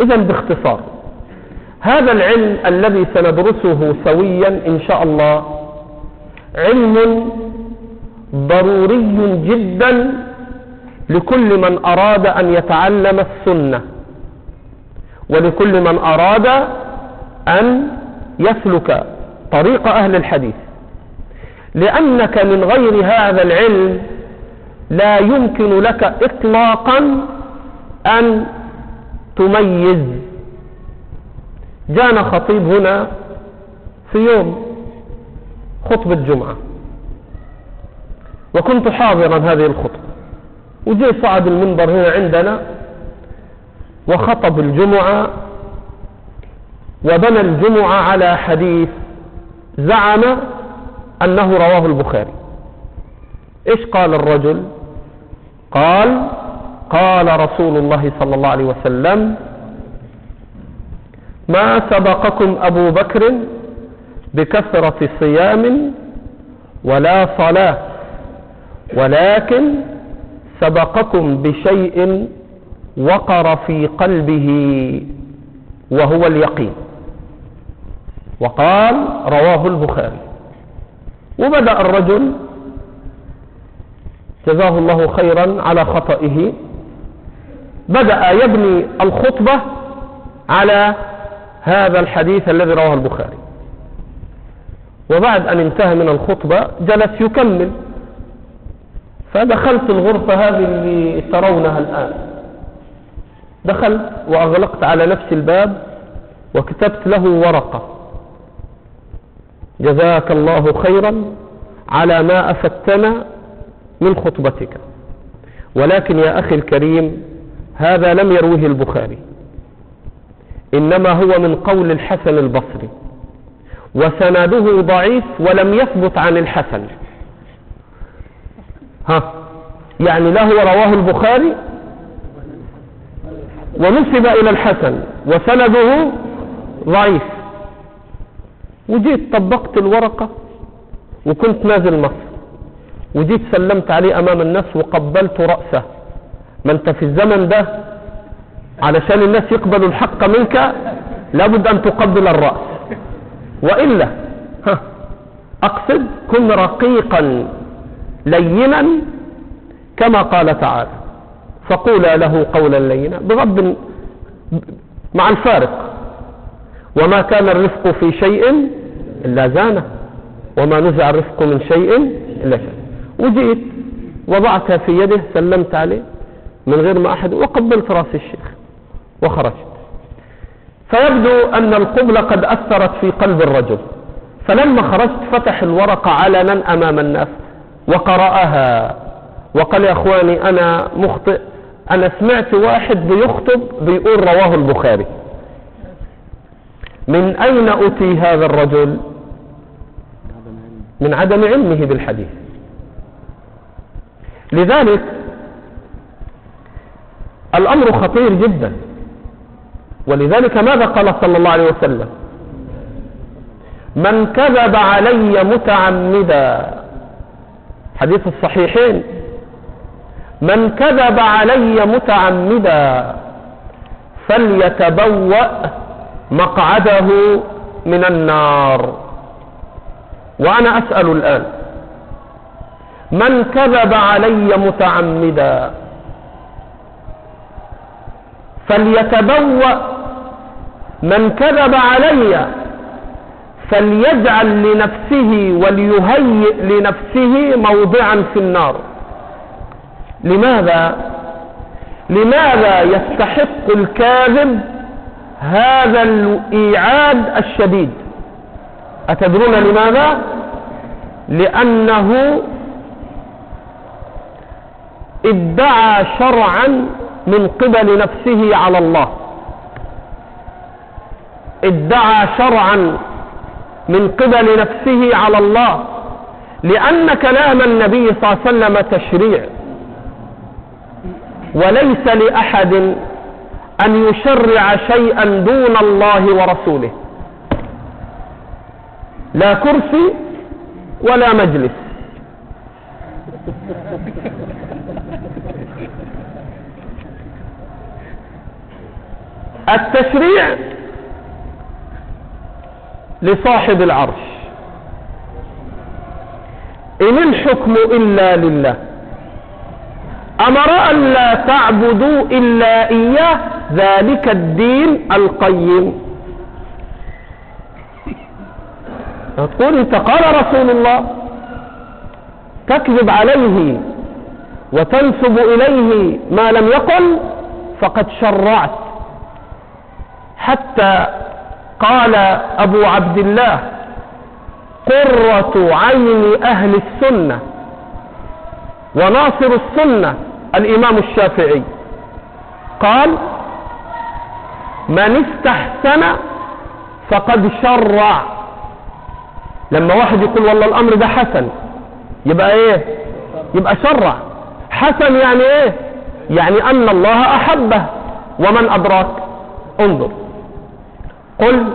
إذن باختصار، هذا العلم الذي سندرسه سويا إن شاء الله علم ضروري جدا لكل من أراد أن يتعلم السنة، ولكل من أراد أن يسلك طريق أهل الحديث، لأنك من غير هذا العلم لا يمكن لك إطلاقا أن تميز. جانا خطيب هنا في يوم خطبة جمعة، وكنت حاضرا هذه الخطبة، وجي صعد المنبر هنا عندنا وخطب الجمعة، وبنى الجمعة على حديث زعم أنه رواه البخاري. إيش قال الرجل؟ قال: قال رسول الله صلى الله عليه وسلم: ما سبقكم أبو بكر بكثرة صيام ولا صلاة، ولكن سبقكم بشيء وقر في قلبه وهو اليقين. وقال: رواه البخاري. وبدأ الرجل جزاه الله خيرا على خطئه، بدأ يبني الخطبة على هذا الحديث الذي رواه البخاري، وبعد أن انتهى من الخطبة جلس يكمل. فدخلت الغرفة هذه اللي ترونها الآن، دخلت وأغلقت على نفس الباب وكتبت له ورقة: جزاك الله خيرا على ما أفدتنا من خطبتك، ولكن يا أخي الكريم هذا لم يروه البخاري، إنما هو من قول الحسن البصري، وسنده ضعيف ولم يثبت عن الحسن. يعني لا هو رواه البخاري ونسب إلى الحسن وسنده ضعيف. وجيت طبقت الورقة وكنت نازل مصر، وجيت سلمت عليه أمام الناس وقبلت رأسه. ما أنت في الزمن ده علشان الناس يقبلوا الحق منك لابد أن تقبل الرأس، وإلا أقصد كن رقيقا لينا كما قال تعالى: فقولا له قولا لينا، بغض مع الفارق: وما كان الرفق في شيء إلا زانه، وما نزع الرفق من شيء إلا شيء. وجئت وضعتها في يده، سلمت عليه من غير ما أحد، وقبلت رأس الشيخ وخرجت. فيبدو أن القبلة قد أثرت في قلب الرجل، فلما خرجت فتح الورقة علنا أمام الناس وقرأها وقال: يا أخواني أنا مخطئ، أنا سمعت واحد بيخطب بيقول رواه البخاري. من أين أتي هذا الرجل؟ من عدم علمه بالحديث. لذلك الأمر خطير جدا. ولذلك ماذا قال صلى الله عليه وسلم؟ من كذب علي متعمدا، حديث الصحيحين: من كذب علي متعمدا فليتبوأ مقعده من النار. وأنا أسأل الآن: من كذب علي متعمدا فليتبوأ، من كذب علي فليجعل لنفسه وليهيئ لنفسه موضعا في النار. لماذا يستحق الكاذب هذا الإيعاد الشديد؟ أتدرون لماذا؟ لأنه ادعى شرعا من قبل نفسه على الله، ادعى شرعا من قبل نفسه على الله، لأن كلام النبي صلى الله عليه وسلم تشريع، وليس لأحد أن يشرع شيئا دون الله ورسوله، لا كرسي ولا مجلس. التشريع لصاحب العرش، إن الحكم إلا لله، أمر أن لا تعبدوا إلا إياه، ذلك الدين القيم. تقول انت قال رسول الله، تكذب عليه وتنسب إليه ما لم يقل، فقد شرعت. حتى قال أبو عبد الله قرة عين أهل السنة وناصر السنة الإمام الشافعي، قال من استحسن فقد شرع. لما واحد يقول والله الأمر ده حسن، يبقى ايه؟ يبقى شرع. حسن يعني ايه؟ يعني أن الله أحبه. ومن أدراك؟ انظر، قل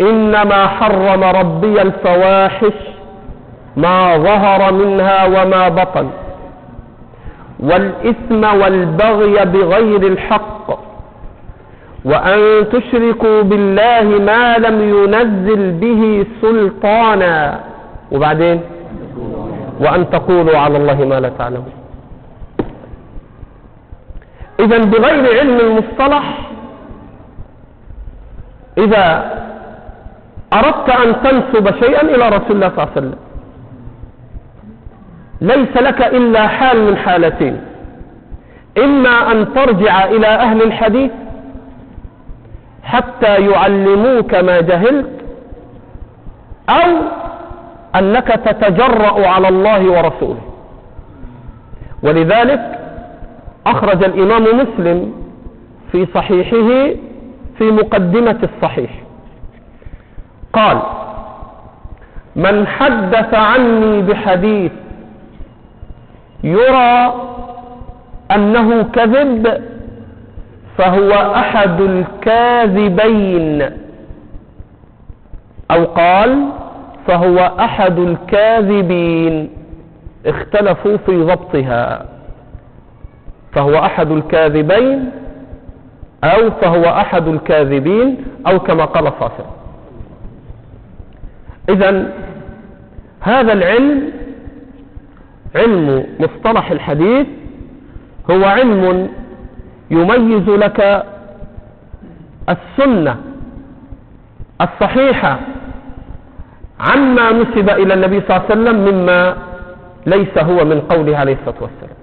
إنما حرم ربي الفواحش ما ظهر منها وما بطن، والإثم والبغي بغير الحق، وأن تشركوا بالله ما لم ينزل به سلطانا، وبعدين وأن تقولوا على الله ما لا تعلمون. إذن بغير علم المصطلح، إذا أردت أن تنسب شيئا إلى رسول الله صلى الله عليه وسلم، ليس لك إلا حال من حالتين: إما أن ترجع إلى أهل الحديث حتى يعلموك ما جهلت، أو أنك تتجرأ على الله ورسوله. ولذلك أخرج الإمام مسلم في صحيحه في مقدمة الصحيح قال: من حدث عني بحديث يرى أنه كذب فهو أحد الكاذبين، أو قال فهو أحد الكاذبين، اختلفوا في ضبطها، فهو أحد الكاذبين أو فهو أحد الكاذبين، أو كما قال صلى الله عليه وسلم. إذن هذا العلم، علم مصطلح الحديث، هو علم يميز لك السنة الصحيحة عما نسب إلى النبي صلى الله عليه وسلم مما ليس هو من قوله عليه الصلاة والسلام.